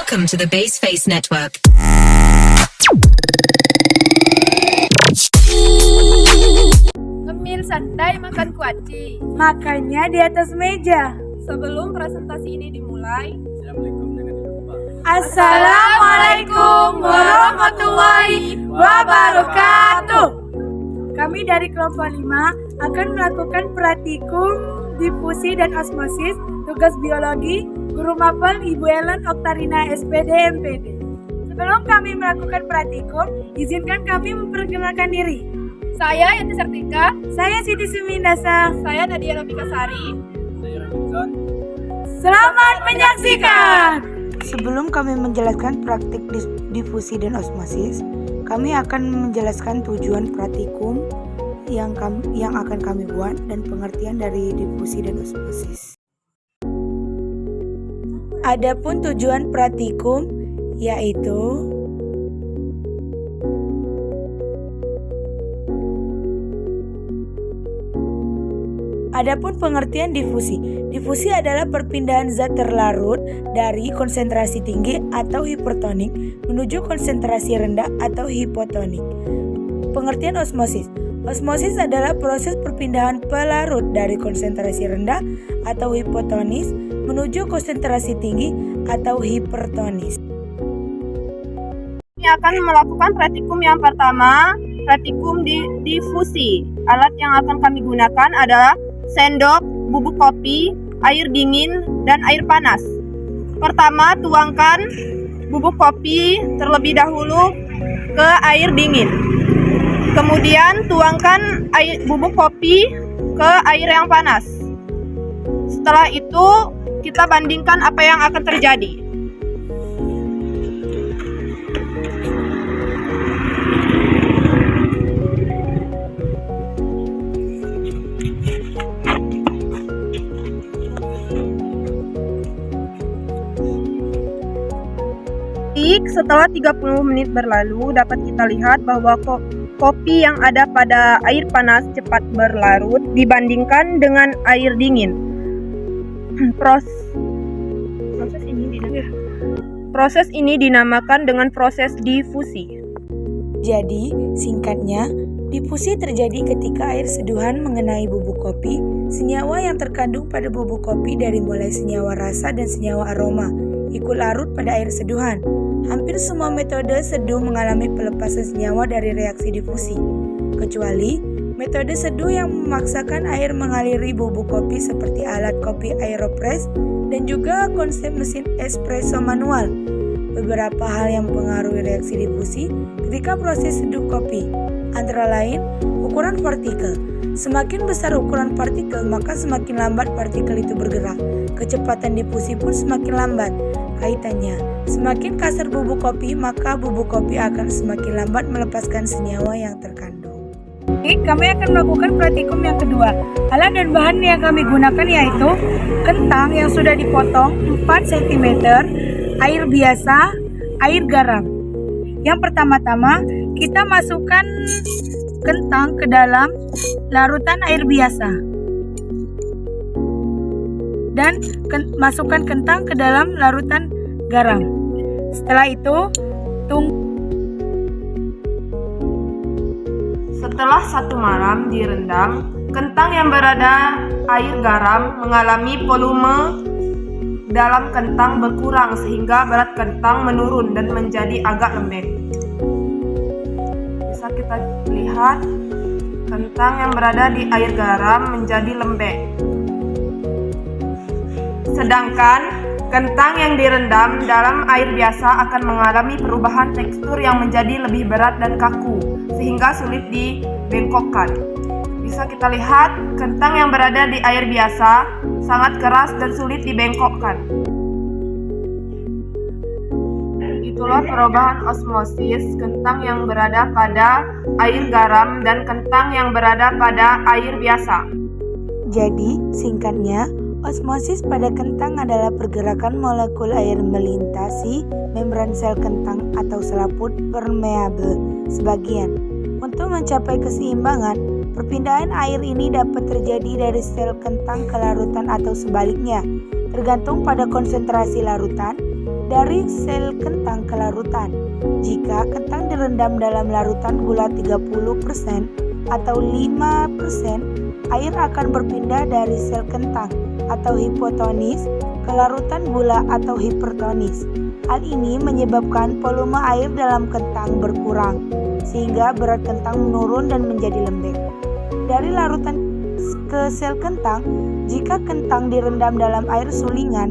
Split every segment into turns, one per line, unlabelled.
Welcome to the Baseface Network.
Ngemil santai makan kuaci.
Makannya di atas meja.
Sebelum presentasi ini dimulai,
Assalamualaikum warahmatullahi wabarakatuh. Kami dari kelompok 5 akan melakukan praktikum difusi dan osmosis tugas biologi Guru Mapel Ibu Ellen Oktarina SPD MPD. Sebelum kami melakukan praktikum, izinkan kami memperkenalkan diri.
saya Yanti Sartika,
Saya Siti Sumindasa.
saya Nadia Robika Sari.
Selamat menyaksikan.
Sebelum kami menjelaskan praktik difusi dan osmosis, kami akan menjelaskan tujuan praktikum yang akan kami buat dan pengertian dari difusi dan osmosis. Adapun tujuan praktikum yaitu Adapun pengertian difusi. Difusi adalah perpindahan zat terlarut dari konsentrasi tinggi atau hipertonik menuju konsentrasi rendah atau hipotonik. Pengertian osmosis. Osmosis adalah proses perpindahan pelarut dari konsentrasi rendah atau hipotonis menuju konsentrasi tinggi atau hipertonis.
Kami akan melakukan praktikum yang pertama, praktikum difusi. Alat yang akan kami gunakan adalah sendok, bubuk kopi, air dingin, dan air panas. Pertama, tuangkan bubuk kopi terlebih dahulu ke air dingin. Kemudian tuangkan bubuk kopi ke air yang panas. Setelah itu, kita bandingkan apa yang akan terjadi. Setelah 30 menit berlalu, dapat kita lihat bahwa kopi yang ada pada air panas cepat berlarut dibandingkan dengan air dingin. Proses ini dinamakan dengan proses difusi.
Jadi, singkatnya, difusi terjadi ketika air seduhan mengenai bubuk kopi. Senyawa yang terkandung pada bubuk kopi dari mulai senyawa rasa dan senyawa aroma ikut larut pada air seduhan. Hampir semua metode seduh mengalami pelepasan senyawa dari reaksi difusi, kecuali metode seduh yang memaksakan air mengaliri bubuk kopi seperti alat kopi aeropress dan juga konsep mesin espresso manual. Beberapa hal yang mempengaruhi reaksi difusi ketika proses seduh kopi, antara lain ukuran partikel. Semakin besar ukuran partikel, maka semakin lambat partikel itu bergerak. Kecepatan difusi pun semakin lambat. Kaitannya, semakin kasar bubuk kopi, maka bubuk kopi akan semakin lambat melepaskan senyawa yang terkandung.
Kami akan melakukan praktikum yang kedua. Alat dan bahan yang kami gunakan yaitu kentang yang sudah dipotong 4 cm, air biasa, air garam. Yang pertama-tama, kita masukkan kentang ke dalam larutan air biasa. Dan masukkan kentang ke dalam larutan garam. Setelah itu,
Setelah 1 malam direndam, kentang yang berada air garam mengalami volume dalam kentang berkurang sehingga berat kentang menurun dan menjadi agak lembek. Bisa kita lihat kentang yang berada di air garam menjadi lembek. Sedangkan kentang yang direndam dalam air biasa akan mengalami perubahan tekstur yang menjadi lebih berat dan kaku, sehingga sulit dibengkokkan. Bisa kita lihat kentang yang berada di air biasa sangat keras dan sulit dibengkokkan. Itulah perubahan osmosis kentang yang berada pada air garam dan kentang yang berada pada air biasa.
Jadi, singkatnya, osmosis pada kentang adalah pergerakan molekul air melintasi membran sel kentang atau selaput permeabel sebagian. Untuk mencapai keseimbangan, perpindahan air ini dapat terjadi dari sel kentang ke larutan atau sebaliknya, tergantung pada konsentrasi larutan dari sel kentang ke larutan. Jika kentang direndam dalam larutan gula 30% atau 5%, air akan berpindah dari sel kentang atau hipotonis ke larutan gula atau hipertonis. Hal ini menyebabkan volume air dalam kentang berkurang, sehingga berat kentang menurun dan menjadi lembek. Dari larutan ke sel kentang, jika kentang direndam dalam air sulingan,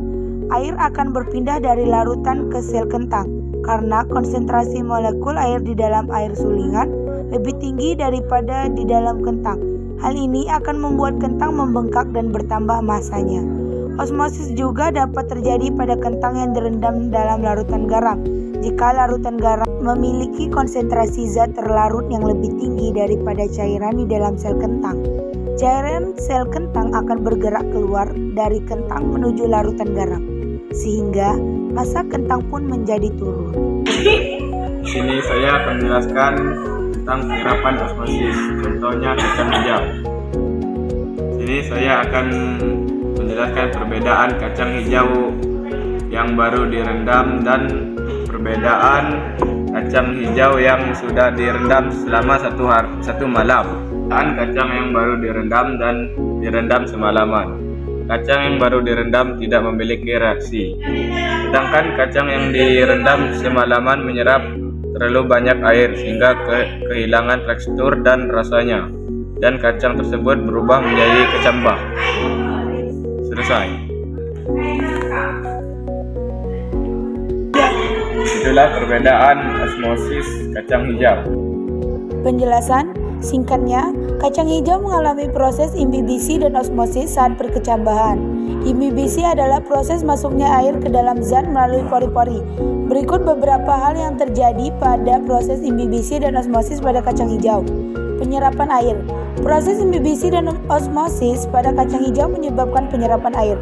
air akan berpindah dari larutan ke sel kentang karena konsentrasi molekul air di dalam air sulingan lebih tinggi daripada di dalam kentang. Hal ini akan membuat kentang membengkak dan bertambah masanya. Osmosis juga dapat terjadi pada kentang yang direndam dalam larutan garam. Jika larutan garam memiliki konsentrasi zat terlarut yang lebih tinggi daripada cairan di dalam sel kentang, cairan sel kentang akan bergerak keluar dari kentang menuju larutan garam, sehingga massa kentang pun menjadi turun.
Di sini saya akan menjelaskan tentang penerapan osmosis, contohnya kacang hijau. Sini saya akan menjelaskan perbedaan kacang hijau yang baru direndam dan perbedaan kacang hijau yang sudah direndam selama satu malam, dan kacang yang baru direndam dan direndam semalaman. Kacang yang baru direndam tidak memiliki reaksi, sedangkan kacang yang direndam semalaman menyerap terlalu banyak air sehingga kehilangan tekstur dan rasanya, dan kacang tersebut berubah menjadi kecambah. Selesai. Itulah perbedaan osmosis kacang hijau.
Penjelasan singkatnya, kacang hijau mengalami proses imbibisi dan osmosis saat perkecambahan. Imbibisi adalah proses masuknya air ke dalam zat melalui pori-pori. Berikut beberapa hal yang terjadi pada proses imbibisi dan osmosis pada kacang hijau. Penyerapan air. Proses imbibisi dan osmosis pada kacang hijau menyebabkan penyerapan air.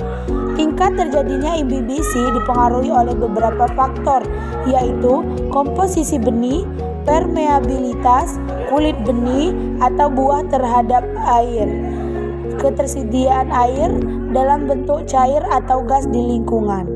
Tingkat terjadinya imbibisi dipengaruhi oleh beberapa faktor, yaitu komposisi benih, permeabilitas, kulit benih atau buah terhadap air, ketersediaan air dalam bentuk cair atau gas di lingkungan.